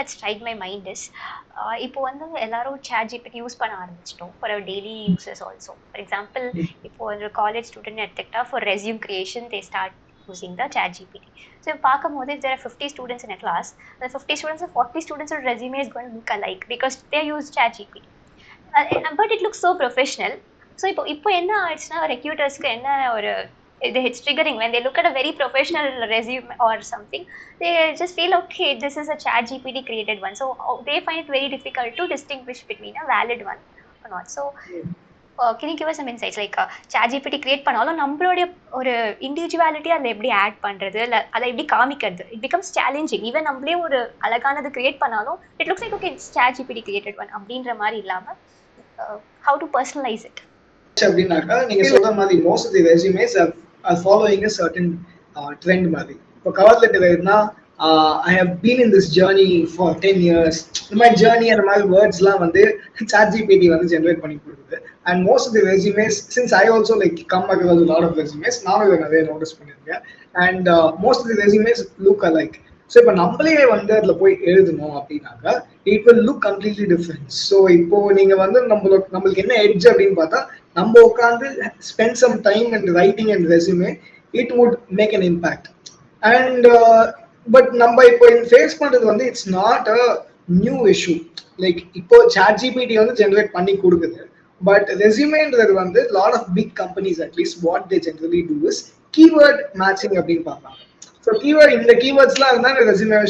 that strike my mind is இப்போ வந்து எல்லாரும் chat gpt யூஸ் பண்ண ஆரம்பிச்சிட்டோம் for our daily uses also. For example, இப்போ ஒரு காலேஜ் ஸ்டூடெண்ட் எடுத்துக்கிட்டா for resume creation they start using the chat gpt. So பார்க்கும்போது if there are 50 students in a class, the 50 students or 40 students resume is going to look alike because they use chat gpt. But it looks so professional. So இப்போ என்ன ஆயிடுச்சுன்னா ரெக்யூட்டர்ஸ்க்கு என்ன ஒரு it's triggering when they look at a very professional resume or something. They just feel okay, this is a chat gpt created one, so they find it very difficult to distinguish between a valid one or not. So can you give us some insights like chat gpt create பண்ணாலும் நம்மளுடைய ஒரு individuality அதில் எப்படி add பண்றது, இல்லை அதை எப்படி காமிக்கிறது, it becomes challenging. ஈவன் நம்மளே ஒரு அழகானது கிரியேட் பண்ணாலும் it looks like okay it's chat gpt created one அப்படின்ற மாதிரி இல்லாம how to personalize it. அப்படின்னாக்கா நீங்க சொல்ற மாதிரி most of the resumes are following a certain trend மாதிரி. இப்போ கவர் லெட்டர் எழுதுனா I have been in this journey for 10 years, இந்த மாதிரி ஜேர்னி அந்த மாதிரி வேர்ட்ஸ்லாம் வந்து chat gpt வந்து ஜென்ரேட் பண்ணி கொடுக்குது. And most of the resumes, since I also like come across a lot of resumes, நானும் இதை நிறைய நோட்டீஸ் பண்ணியிருக்கேன். And most of the resumes look alike. So இப்போ நம்மளே வந்து அதில் போய் எழுதணும் அப்படின்னாக்கா it will look completely different. So இப்போ நீங்கள் வந்து நம்மளுக்கு என்ன எட்ஜ் அப்படின்னு பார்த்தா, நம்ம உட்காந்து spend some time and writing and resume, it would make an impact. And but நம்ம இப்போ ஃபேஸ் பண்ணுறது வந்து it's not a new issue. Like இப்போ சாட் ஜிபிடி வந்து ஜென்ரேட் பண்ணி கொடுக்குது. பட் ரெஸ்யூமேன்றது வந்து lot of big companies at least what they generally do is keyword matching அப்படின்னு பார்ப்பாங்க. ஸோ கீவேர்ட் இந்த கீவேர்ட்ஸ்லாம் இருந்தால் ரெஸ்யூமேவை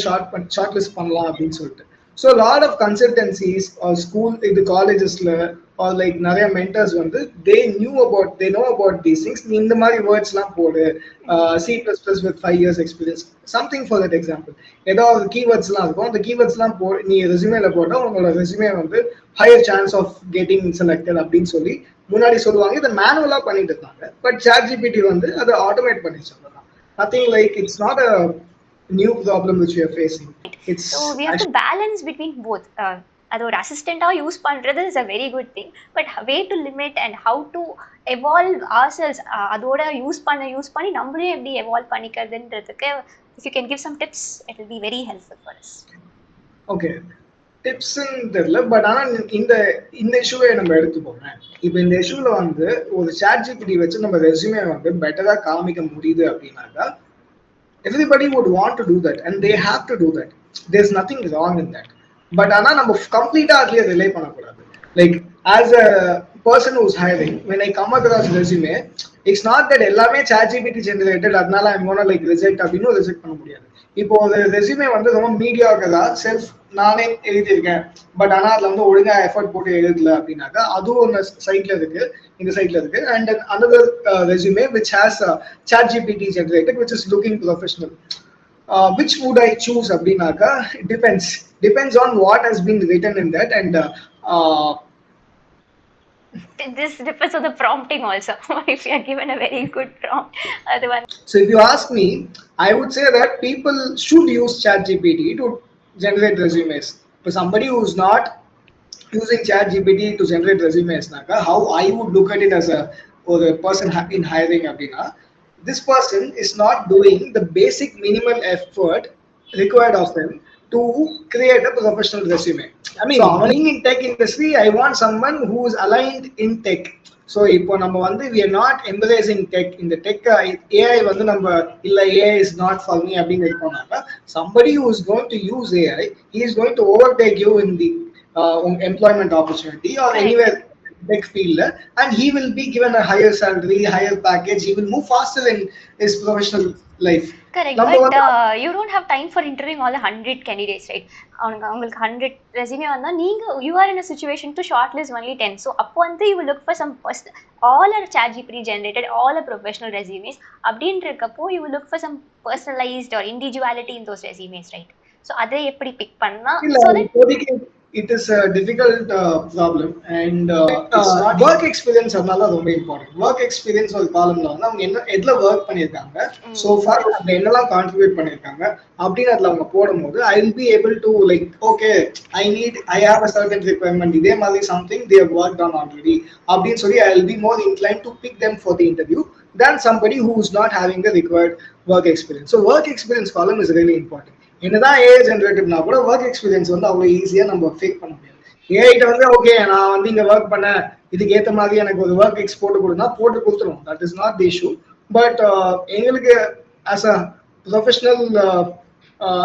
ஷார்ட் லிஸ்ட் பண்ணலாம் அப்படின்னு சொல்லிட்டு. So lot of consultancies school இது காலேஜஸ்ல ஆர் லைக் நிறைய மென்டர்ஸ் வந்து they know about these things. நீ இந்த மாதிரி வேர்ட்ஸ்லாம் போடு, C++ with 5 years experience something for that example. ஏதாவது கீவேர்ட்ஸ்லாம் இருக்கும், அந்த கீவேர்ட்ஸ்லாம் நீ ரெஸ்யூமேல போட்டால் உங்களோட ரெஸ்யூமே வந்து higher chance of getting selected அப்படின்னு சொல்லி முன்னாடி சொல்லுவாங்க. இதை மேனுவலாக பண்ணிட்டு இருக்காங்க. பட் சாட் ஜிபிடி வந்து அதை ஆட்டோமேட் பண்ணி சொல்லலாம். Nothing like it's not a new problem which we are facing. It's so we have to balance between both. அது ஒரு அசிஸ்டண்டா யூஸ் பண்றது is a very good thing, but way to limit and how to evolve ourselves, அதோட use பண்ணி நம்மளே எப்படி evolve பண்ணிக்கிறதுன்றதுக்கு if you can give some tips it will be very helpful for us. Okay, tips தெரியல, but ஆனால் இந்த இஷ்யூவை நம்ம எடுத்துப்போங்க. இப்போ இந்த இஷ்யூல வந்து ஒரு சாட் ஜிபிடி வச்சு நம்ம ரெஸ்யூமே வந்து பெட்டராக காமிக்க முடியுது அப்படின்னாக்கா everybody would want to do that and they have to do that. There's nothing wrong in that. But ஆனால் நம்ம கம்ப்ளீட்டாக அதுலேயே ரிலே பண்ணக்கூடாது. Like as a person who's hiring when I come across resume, it's not that எல்லாமே chat GPT generated அதனால I'm gonna like reject அப்படின்னு reject பண்ண முடியாது. இப்போ ஒரு ரெஸ்யூமே வந்து ரொம்ப மீடியாக்கதா செல்ஃப் நானே எழுதியிருக்கேன், பட் ஆனால் அதில் வந்து ஒழுங்காக எஃபர்ட் போட்டு எழுதல அப்படின்னாக்கா அதுவும் ஒரு சைட்ல இருக்கு, இந்த சைட்ல இருக்கு. And another resume which has chat GPT generated which is looking professional. Which would I choose அப்படின்னாக்கா depends on what has been written in that. And this depends on the prompting also. If you are given a very good prompt, so if you ask me, I would say that people should use chat gpt to generate resumes. For somebody who is not using chat gpt to generate resumes naka, how I would look at it as a person in hiring abdina, this person is not doing the basic minimal effort required of them to create a professional resume. I mean, so being in tech industry, I want someone who is aligned in tech. So இப்போ நம்ம வந்து we are not embracing tech. இந்த tech AI வந்து நம்ம இல்ல AI is not for me அப்படின்னு இருக்கோம்னாக்கா somebody who is going to use AI, he is going to overtake you in the employment opportunity or anywhere tech field, and he will be given a higher salary, higher package. He will move faster in his professional life. Correct, but you don't have time for interviewing all the 100 candidates, right? உங்களுக்கு 100 resume வந்தா நீங்க you are in a situation to shortlist only 10. So அப்போ வந்து you will look for some person, all are chat gpt generated, all are professional resumes அப்படின்றக்கப்போ you will look for some personalized or individuality in those resumes, right? So அதை எப்படி big பண்ணா so that it is a difficult problem. And work experience அதனால ரொம்ப important. work experience ஒரு காலம்ல வந்து அவங்க என்ன எதுல ஒர்க் பண்ணியிருக்காங்க, so far அவங்க என்னெல்லாம் கான்ட்ரிபியூட் பண்ணியிருக்காங்க அப்படின்னு அதில் அவங்க போடும்போது I will be able to like okay I have a certain requirement, இதே மாதிரி something they have worked on already அப்படின்னு சொல்லி I will be more inclined to pick them for the interview than somebody who is not having the required work experience. So work experience column is really important. என்னதான் AI ஜென்ரேட்டட்னா கூட work experience வந்து அவ்வளோ ஈஸியாக நம்ம fake பண்ண முடியாது. ஏஐட்ட வந்து okay நான் வந்து இங்கே ஒர்க் பண்ணேன், இதுக்கு ஏற்ற மாதிரி எனக்கு ஒரு ஒர்க் எக்ஸ் போட்டு கொடுனா போட்டு கொடுத்துரும். That is not the issue. But எங்களுக்கு as a professional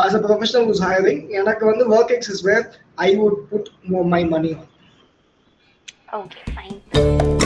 as a professional who's hiring, எனக்கு வந்து work ex is where I would put my money on. Okay, fine.